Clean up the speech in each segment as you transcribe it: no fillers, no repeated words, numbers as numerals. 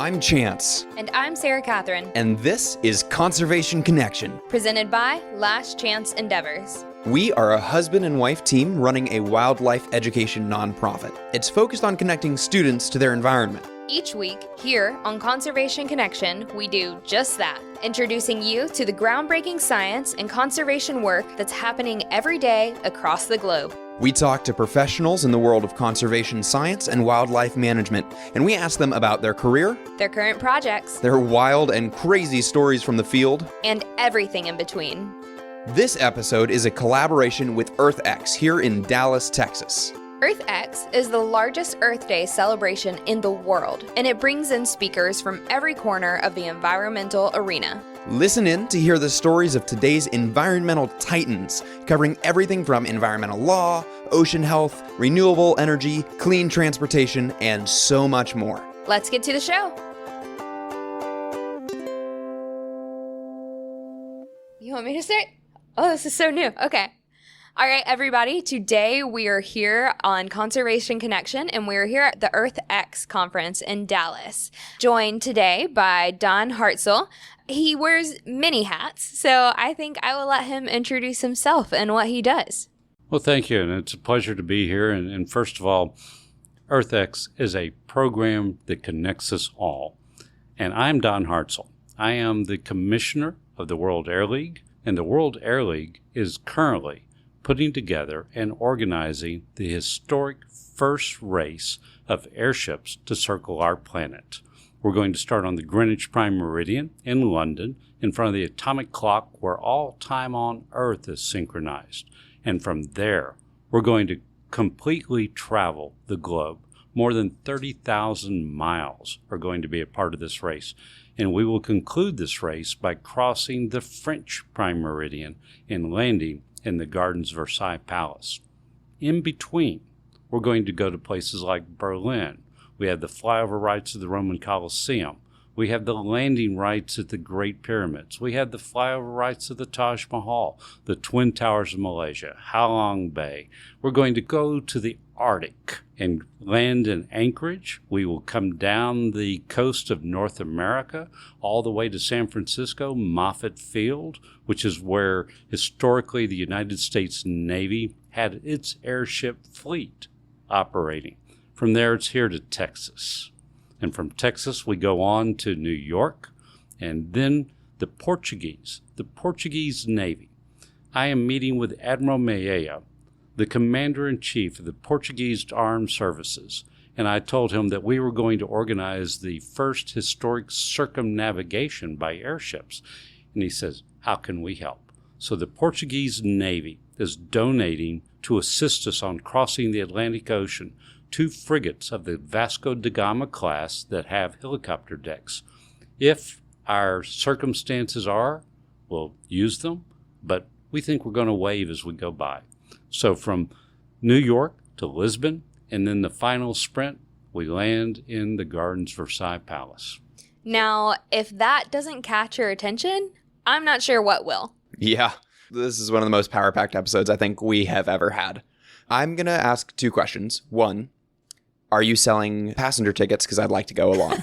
I'm Chance. And I'm Sarah Catherine. And this is Conservation Connection, presented by Last Chance Endeavors. We are a husband and wife team running a wildlife education nonprofit. It's focused on connecting students to their environment. Each week, here on Conservation Connection, we do just that, introducing you to the groundbreaking science and conservation work that's happening every day across the globe. We talk to professionals in the world of conservation science and wildlife management, and we ask them about their career, their current projects, their wild and crazy stories from the field, and everything in between. This episode is a collaboration with EarthX here in Dallas, Texas. EarthX is the largest Earth Day celebration in the world, and it brings in speakers from every corner of the environmental arena. Listen in to hear the stories of today's environmental titans, covering everything from environmental law, ocean health, renewable energy, clean transportation, and so much more. Let's get to the show. You want me to start? Oh, this is so new. Okay. All right, everybody. Today we are here on Conservation Connection, and we're here at the EarthX conference in Dallas. Joined today by Don Hartsell. He wears many hats, so I think I will let him introduce himself and what he does. Well, thank you, and it's a pleasure to be here. And first of all, EarthX is a program that connects us all. And I'm Don Hartsell. I am the commissioner of the World Air League, and the World Air League is currently putting together and organizing the historic first race of airships to circle our planet. We're going to start on the Greenwich Prime Meridian in London, in front of the atomic clock where all time on Earth is synchronized. And from there, we're going to completely travel the globe. More than 30,000 miles are going to be a part of this race. And we will conclude this race by crossing the French Prime Meridian and landing in the Gardens Versailles Palace. In between, we're going to go to places like Berlin. We have the flyover rights of the Roman Colosseum. We have the landing rights at the Great Pyramids. We have the flyover rights of the Taj Mahal, the Twin Towers of Malaysia, Halong Bay. We're going to go to the Arctic and land in Anchorage. We will come down the coast of North America all the way to San Francisco, Moffett Field, which is where historically the United States Navy had its airship fleet operating. From there, it's here to Texas. And from Texas, we go on to New York, and then the Portuguese Navy. I am meeting with Admiral Meia, the Commander-in-Chief of the Portuguese Armed Services, and I told him that we were going to organize the first historic circumnavigation by airships. And he says, how can we help? So the Portuguese Navy is donating to assist us on crossing the Atlantic Ocean 2 frigates of the Vasco da Gama class that have helicopter decks. If our circumstances are, we'll use them, but we think we're going to wave as we go by. So from New York to Lisbon, and then the final sprint, we land in the Gardens Versailles Palace. Now, if that doesn't catch your attention, I'm not sure what will. Yeah, this is one of the most power-packed episodes I think we have ever had. I'm going to ask 2 questions. 1, are you selling passenger tickets? Because I'd like to go along.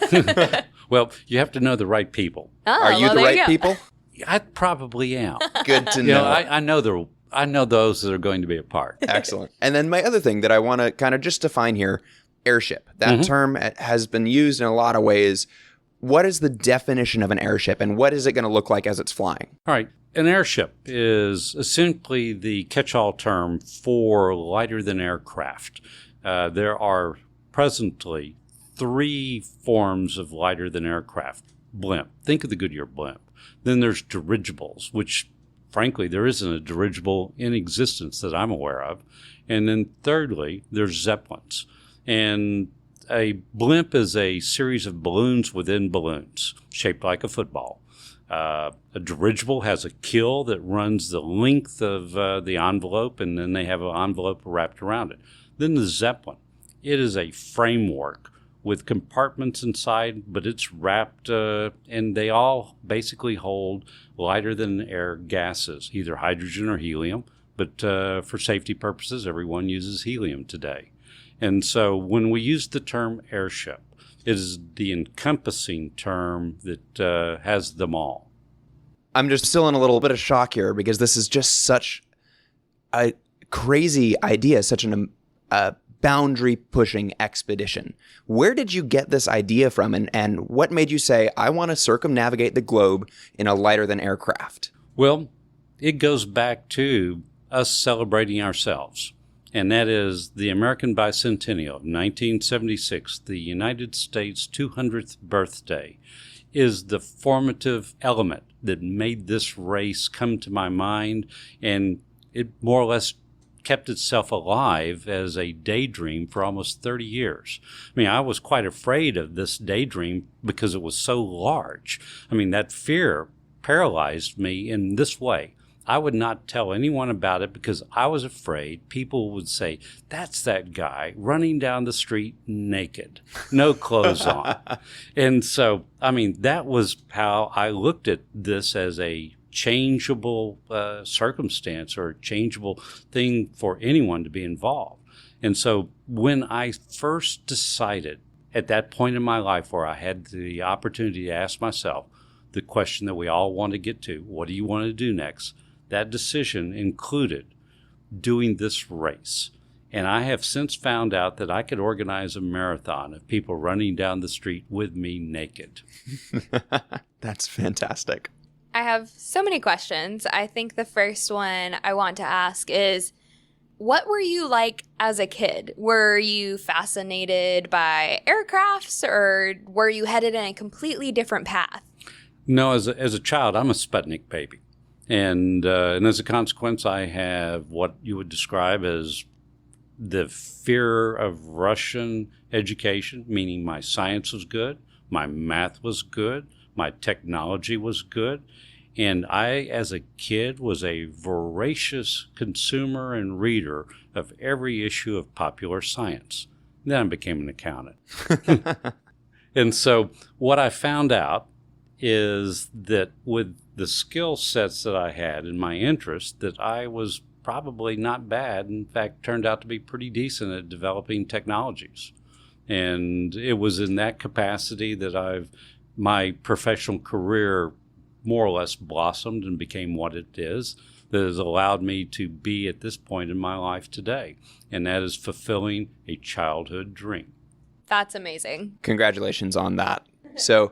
Well, you have to know the right people. Oh, are you well, the there you right go. people? I probably am. Good to You know. know, I know those that are going to be a part. Excellent. And then my other thing that I want to kind of just define here, airship. That term has been used in a lot of ways. What is the definition of an airship, and what is it going to look like as it's flying? All right. An airship is essentially the catch-all term for lighter-than-air craft. There are presently 3 forms of lighter-than-air craft. Blimp. Think of the Goodyear blimp. Then there's dirigibles, which, frankly, there isn't a dirigible in existence that I'm aware of. And then thirdly, there's zeppelins. And a blimp is a series of balloons within balloons, shaped like a football. A dirigible has a keel that runs the length of the envelope, and then they have an envelope wrapped around it. Then the Zeppelin. It is a framework with compartments inside, but it's wrapped, and they all basically hold lighter-than-air gases, either hydrogen or helium. But for safety purposes, everyone uses helium today. And so when we use the term airship, it is the encompassing term that has them all. I'm just still in a little bit of shock here because this is just such a crazy idea, such a boundary-pushing expedition. Where did you get this idea from, and what made you say, I want to circumnavigate the globe in a lighter-than-air craft? Well, it goes back to us celebrating ourselves, and that is the American Bicentennial of 1976, the United States 200th birthday, is the formative element that made this race come to my mind, and it more or less kept itself alive as a daydream for almost 30 years. I mean, I was quite afraid of this daydream because it was so large. I mean, that fear paralyzed me in this way. I would not tell anyone about it because I was afraid people would say, that's that guy running down the street naked, no clothes on. And so, I mean, that was how I looked at this as a changeable circumstance or changeable thing for anyone to be involved. And so when I first decided at that point in my life where I had the opportunity to ask myself the question that we all want to get to, what do you want to do next? That decision included doing this race. And I have since found out that I could organize a marathon of people running down the street with me naked. That's fantastic. I have so many questions. I think the first one I want to ask is, what were you like as a kid? Were you fascinated by aircrafts, or were you headed in a completely different path? No, as a child, I'm a Sputnik baby. And as a consequence, I have what you would describe as the fear of Russian education, meaning my science was good, my math was good, my technology was good. And I, as a kid, was a voracious consumer and reader of every issue of popular science. Then I became an accountant. And so what I found out is that with the skill sets that I had and my interest, that I was probably not bad. In fact, turned out to be pretty decent at developing technologies. And it was in that capacity that my professional career more or less blossomed and became what it is, that has allowed me to be at this point in my life today. And that is fulfilling a childhood dream. That's amazing. Congratulations on that. So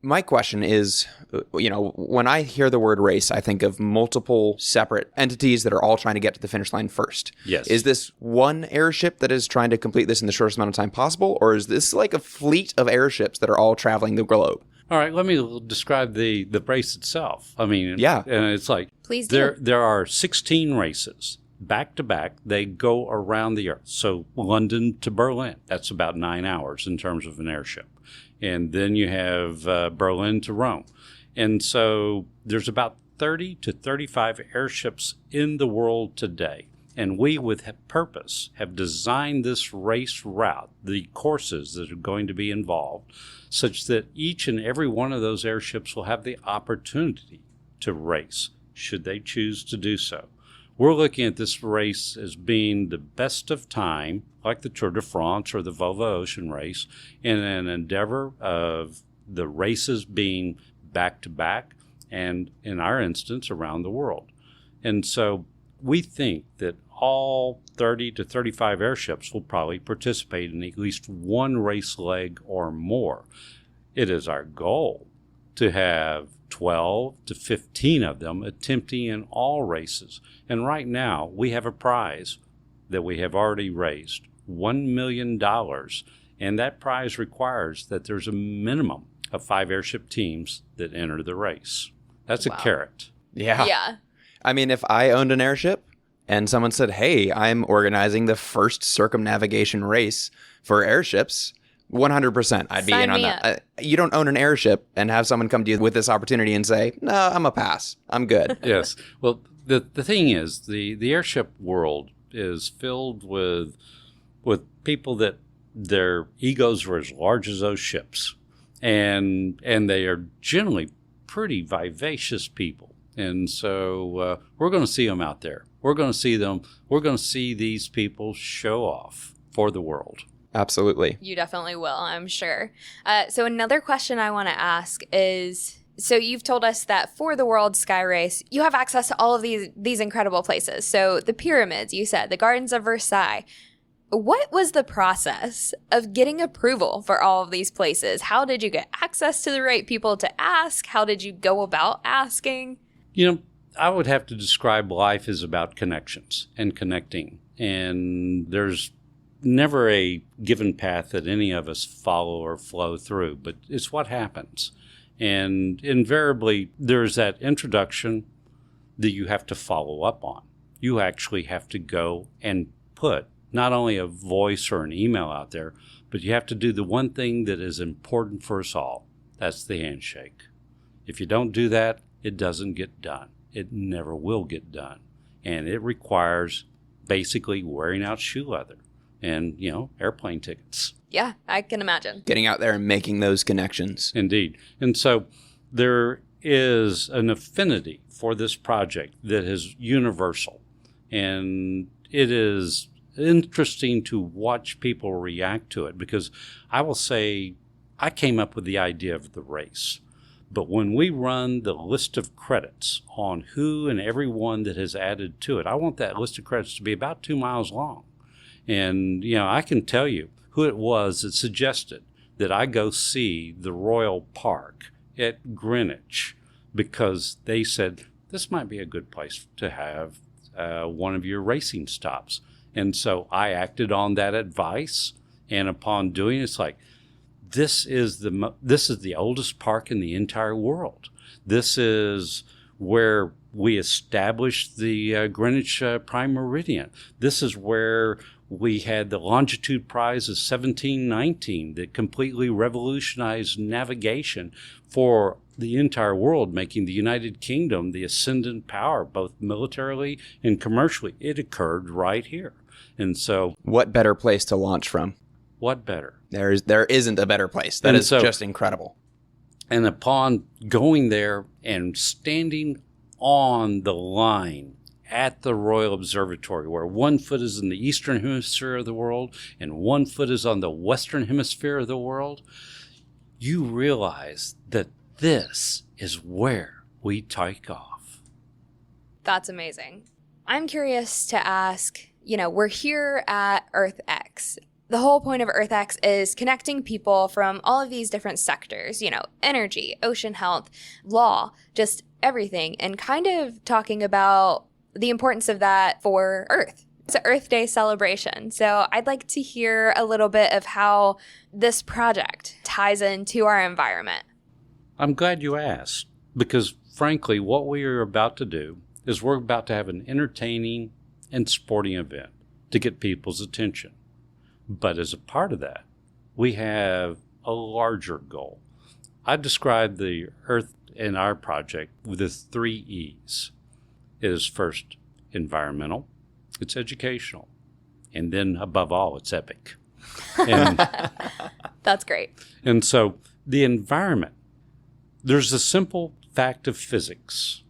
my question is, when I hear the word race, I think of multiple separate entities that are all trying to get to the finish line first. Yes. Is this one airship that is trying to complete this in the shortest amount of time possible, or is this like a fleet of airships that are all traveling the globe? All right, let me describe the race itself. I mean, yeah. It's like please do. There are 16 races back to back. They go around the Earth. So London to Berlin, that's about 9 hours in terms of an airship. And then you have Berlin to Rome. And so there's about 30 to 35 airships in the world today. And we, with purpose, have designed this race route, the courses that are going to be involved, such that each and every one of those airships will have the opportunity to race, should they choose to do so. We're looking at this race as being the best of time, like the Tour de France or the Volvo Ocean Race, in an endeavor of the races being back-to-back and, in our instance, around the world. And so we think that all 30 to 35 airships will probably participate in at least one race leg or more. It is our goal to have 12 to 15 of them attempting in all races. And right now, we have a prize that we have already raised, $1 million. And that prize requires that there's a minimum of 5 airship teams that enter the race. That's a carrot. Yeah. I mean, if I owned an airship and someone said, hey, I'm organizing the first circumnavigation race for airships, 100%, I'd be in on that. You don't own an airship and have someone come to you with this opportunity and say, no, I'm a pass. I'm good. Yes. Well, the thing is, the airship world is filled with people that their egos are as large as those ships. And they are generally pretty vivacious people. And so we're going to see them out there. We're going to see them. We're going to see these people show off for the world. Absolutely. You definitely will, I'm sure. So another question I want to ask is, so you've told us that for the World Sky Race, you have access to all of these incredible places. So the pyramids, you said, the Gardens of Versailles. What was the process of getting approval for all of these places? How did you get access to the right people to ask? How did you go about asking? You know, I would have to describe life as about connections and connecting. And there's never a given path that any of us follow or flow through, but it's what happens. And invariably, there's that introduction that you have to follow up on. You actually have to go and put not only a voice or an email out there, but you have to do the one thing that is important for us all. That's the handshake. If you don't do that, it doesn't get done. It never will get done. And it requires basically wearing out shoe leather and, airplane tickets. Yeah, I can imagine. Getting out there and making those connections. Indeed. And so there is an affinity for this project that is universal. And it is interesting to watch people react to it, because I will say I came up with the idea of the race. But when we run the list of credits on who and everyone that has added to it, I want that list of credits to be about 2 miles long. And, I can tell you who it was that suggested that I go see the Royal Park at Greenwich, because they said this might be a good place to have one of your racing stops. And so I acted on that advice, and upon doing it, it's like, this is the oldest park in the entire world. This is where we established the Greenwich Prime Meridian. This is where we had the Longitude Prize of 1719 that completely revolutionized navigation for the entire world, making the United Kingdom the ascendant power, both militarily and commercially. It occurred right here. And so, what better place to launch from? What better? There isn't a better place. That is just incredible. And upon going there and standing on the line at the Royal Observatory, where 1 foot is in the eastern hemisphere of the world and 1 foot is on the western hemisphere of the world, you realize that this is where we take off. That's amazing. I'm curious to ask, we're here at EarthX. The whole point of EarthX is connecting people from all of these different sectors, energy, ocean health, law, just everything, and kind of talking about the importance of that for Earth. It's an Earth Day celebration. So I'd like to hear a little bit of how this project ties into our environment. I'm glad you asked, because frankly, what we are about to do is we're about to have an entertaining and sporting event to get people's attention. But as a part of that, we have a larger goal. I describe the Earth in our project with the 3 E's. It is first environmental, it's educational, and then above all, it's epic. And, That's great. And so the environment, there's a simple fact of physics.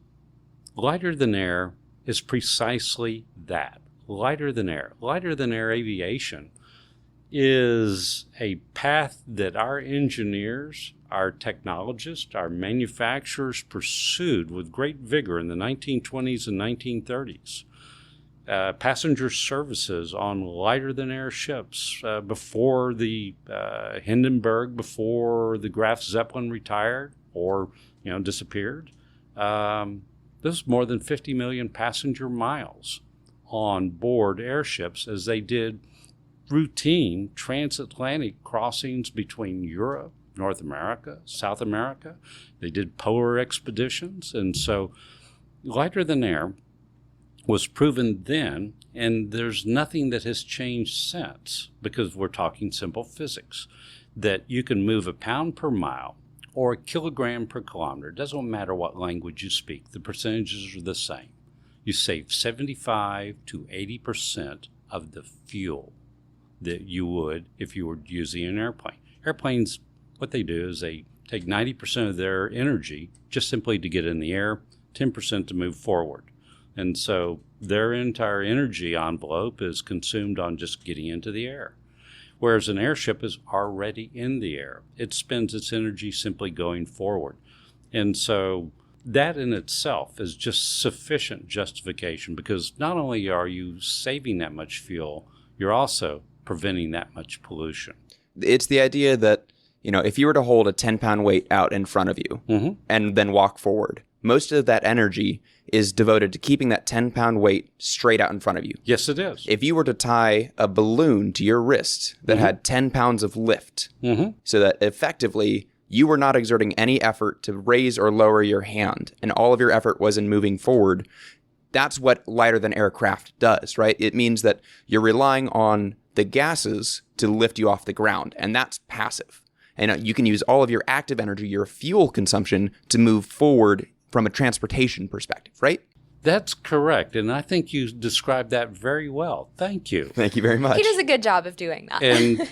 Lighter than air is precisely that. Lighter than air. Lighter than air aviation is a path that our engineers, our technologists, our manufacturers pursued with great vigor in the 1920s and 1930s. Passenger services on lighter-than-air ships before the Hindenburg, before the Graf Zeppelin retired or disappeared. There's more than 50 million passenger miles on board airships as they did routine transatlantic crossings between Europe, North America, South America. They did polar expeditions. And so lighter than air was proven then, and there's nothing that has changed since, because we're talking simple physics, that you can move a pound per mile or a kilogram per kilometer. It doesn't matter what language you speak. The percentages are the same. You save 75 to 80% of the fuel that you would if you were using an airplane. Airplanes, what they do is they take 90% of their energy just simply to get in the air, 10% to move forward. And so their entire energy envelope is consumed on just getting into the air. Whereas an airship is already in the air. It spends its energy simply going forward. And so that in itself is just sufficient justification, because not only are you saving that much fuel, you're also preventing that much pollution. It's the idea that, if you were to hold a 10-pound weight out in front of you and then walk forward, most of that energy is devoted to keeping that 10-pound weight straight out in front of you. Yes, it is. If you were to tie a balloon to your wrist that had 10 pounds of lift, so that effectively you were not exerting any effort to raise or lower your hand, and all of your effort was in moving forward, that's what lighter than aircraft does, right? It means that you're relying on the gases to lift you off the ground, and that's passive. And you can use all of your active energy, your fuel consumption, to move forward from a transportation perspective, right? That's correct. And I think you described that very well. Thank you. Thank you very much. He does a good job of doing that.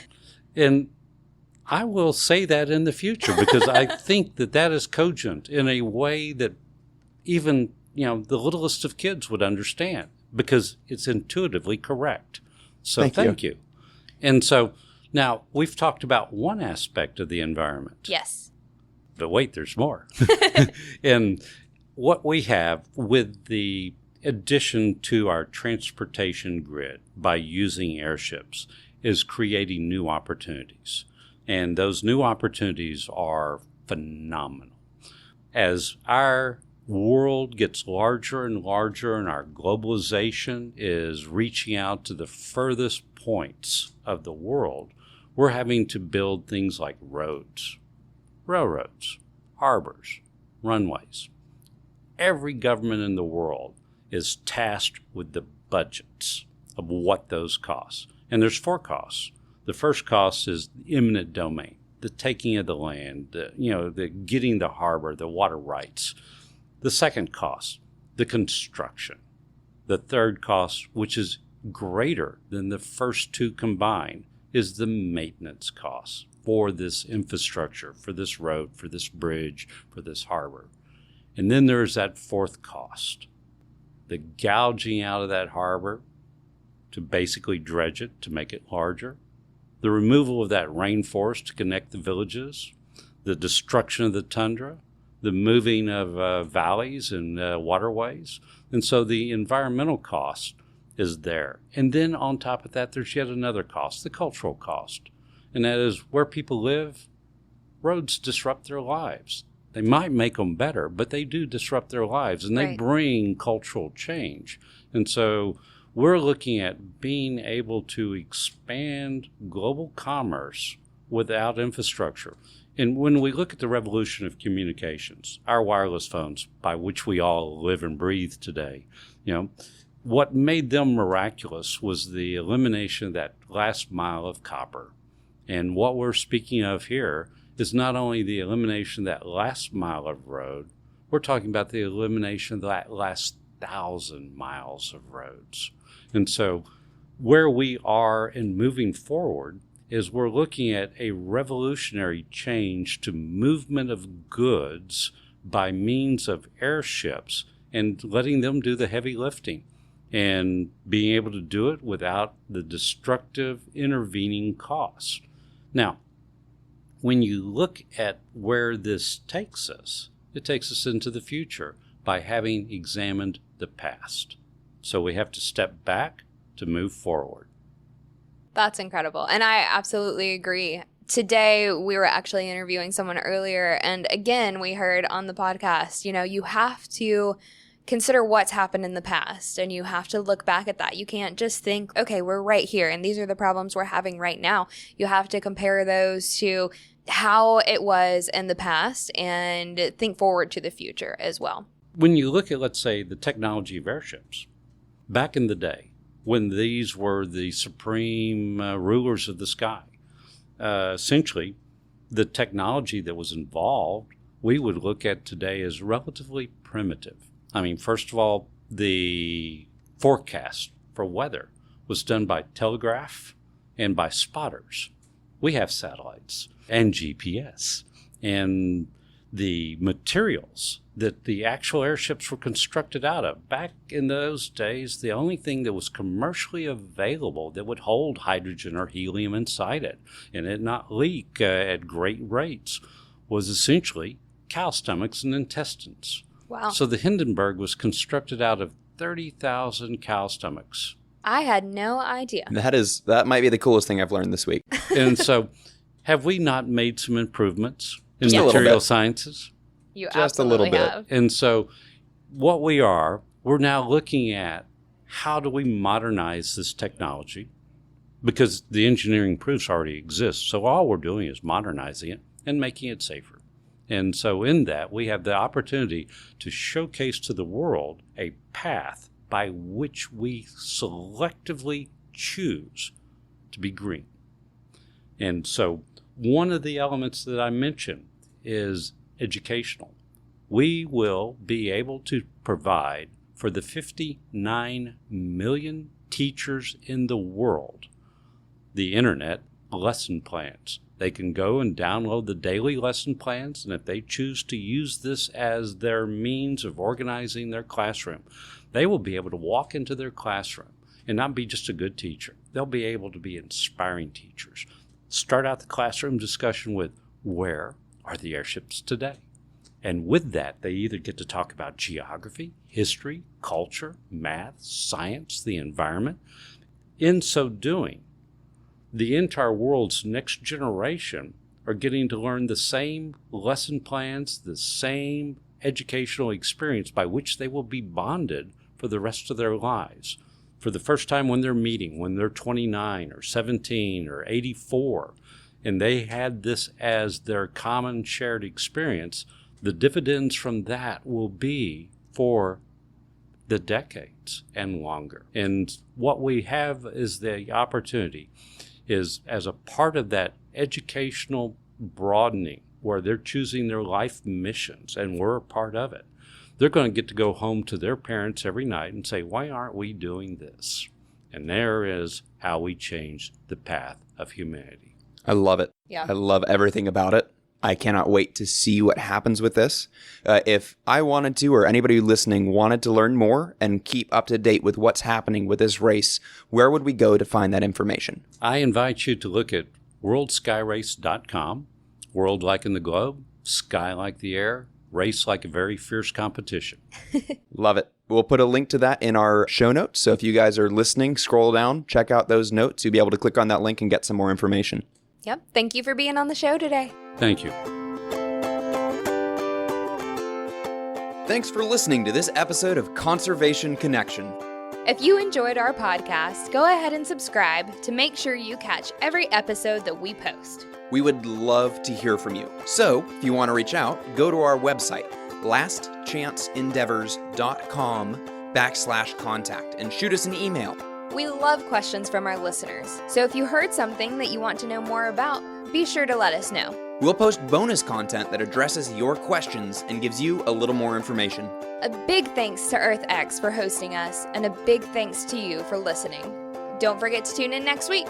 And I will say that in the future, because I think that is cogent in a way that even, the littlest of kids would understand, because it's intuitively correct. So thank you. And so now we've talked about one aspect of the environment. Yes. But wait, there's more. And what we have with the addition to our transportation grid by using airships is creating new opportunities. And those new opportunities are phenomenal. As our world gets larger and larger and our globalization is reaching out to the furthest points of the world, we're having to build things like roads, railroads, harbors, runways. Every government in the world is tasked with the budgets of what those cost. And there's 4 costs. The first cost is the eminent domain, the taking of the land, the getting the harbor, the water rights. The second cost, the construction. The third cost, which is greater than the first 2 combined, is the maintenance cost for this infrastructure, for this road, for this bridge, for this harbor. And then there's that 4th cost, the gouging out of that harbor to basically dredge it, to make it larger, the removal of that rainforest to connect the villages, the destruction of the tundra, the moving of valleys and waterways. And so the environmental cost is there. And then on top of that, there's yet another cost, the cultural cost. And that is where people live, roads disrupt their lives. They might make them better, but they do disrupt their lives, and they bring cultural change. And so we're looking at being able to expand global commerce without infrastructure. And when we look at the revolution of communications, our wireless phones, by which we all live and breathe today, what made them miraculous was the elimination of that last mile of copper. And what we're speaking of here is not only the elimination of that last mile of road, we're talking about the elimination of that last 1,000 miles of roads. And so where we are in moving forward is we're looking at a revolutionary change to movement of goods by means of airships and letting them do the heavy lifting and being able to do it without the destructive intervening costs. Now, when you look at where this takes us, it takes us into the future by having examined the past. So we have to step back to move forward. That's incredible. And I absolutely agree. Today, we were actually interviewing someone earlier, and again, we heard on the podcast, you have to consider what's happened in the past, and you have to look back at that. You can't just think, okay, we're right here, and these are the problems we're having right now. You have to compare those to how it was in the past and think forward to the future as well. When you look at, let's say, the technology of airships, back in the day, when these were the supreme rulers of the sky, essentially, the technology that was involved, we would look at today as relatively primitive. I mean, first of all, the forecast for weather was done by telegraph and by spotters. We have satellites and GPS. And the materials that the actual airships were constructed out of. Back in those days, the only thing that was commercially available that would hold hydrogen or helium inside it and it not leak at great rates was essentially cow stomachs and intestines. Wow. So the Hindenburg was constructed out of 30,000 cow stomachs. I had no idea. That might be the coolest thing I've learned this week. And so have we not made some improvements in Just a little material bit. sciences? You Just a little absolutely bit. have. And so we're now looking at how do we modernize this technology, because the engineering proofs already exist. So all we're doing is modernizing it and making it safer. And so in that, we have the opportunity to showcase to the world a path by which we selectively choose to be green. And so one of the elements that I mentioned is educational. We will be able to provide for the 59 million teachers in the world the internet lesson plans. They can go and download the daily lesson plans, and if they choose to use this as their means of organizing their classroom, they will be able to walk into their classroom and not be just a good teacher. They'll be able to be inspiring teachers. Start out the classroom discussion with, where are the airships today? And with that, they either get to talk about geography, history, culture, math, science, the environment. In so doing, the entire world's next generation are getting to learn the same lesson plans, the same educational experience by which they will be bonded for the rest of their lives. For the first time when they're meeting, when they're 29 or 17 or 84, and they had this as their common shared experience, the dividends from that will be for the decades and longer. And what we have is the opportunity is, as a part of that educational broadening where they're choosing their life missions and we're a part of it, they're going to get to go home to their parents every night and say, why aren't we doing this? And there is how we change the path of humanity. I love it. Yeah. I love everything about it. I cannot wait to see what happens with this. If I wanted to, or anybody listening wanted to learn more and keep up to date with what's happening with this race, where would we go to find that information? I invite you to look at worldskyrace.com, world like in the globe, sky like the air, race like a very fierce competition. Love it. We'll put a link to that in our show notes. So if you guys are listening, scroll down, check out those notes. You'll be able to click on that link and get some more information. Yep. Thank you for being on the show today. Thank you. Thanks for listening to this episode of Conservation Connection. If you enjoyed our podcast, go ahead and subscribe to make sure you catch every episode that we post. We would love to hear from you. So if you want to reach out, go to our website, lastchanceendeavors.com/contact, and shoot us an email. We love questions from our listeners, so if you heard something that you want to know more about, be sure to let us know. We'll post bonus content that addresses your questions and gives you a little more information. A big thanks to EarthX for hosting us, and a big thanks to you for listening. Don't forget to tune in next week.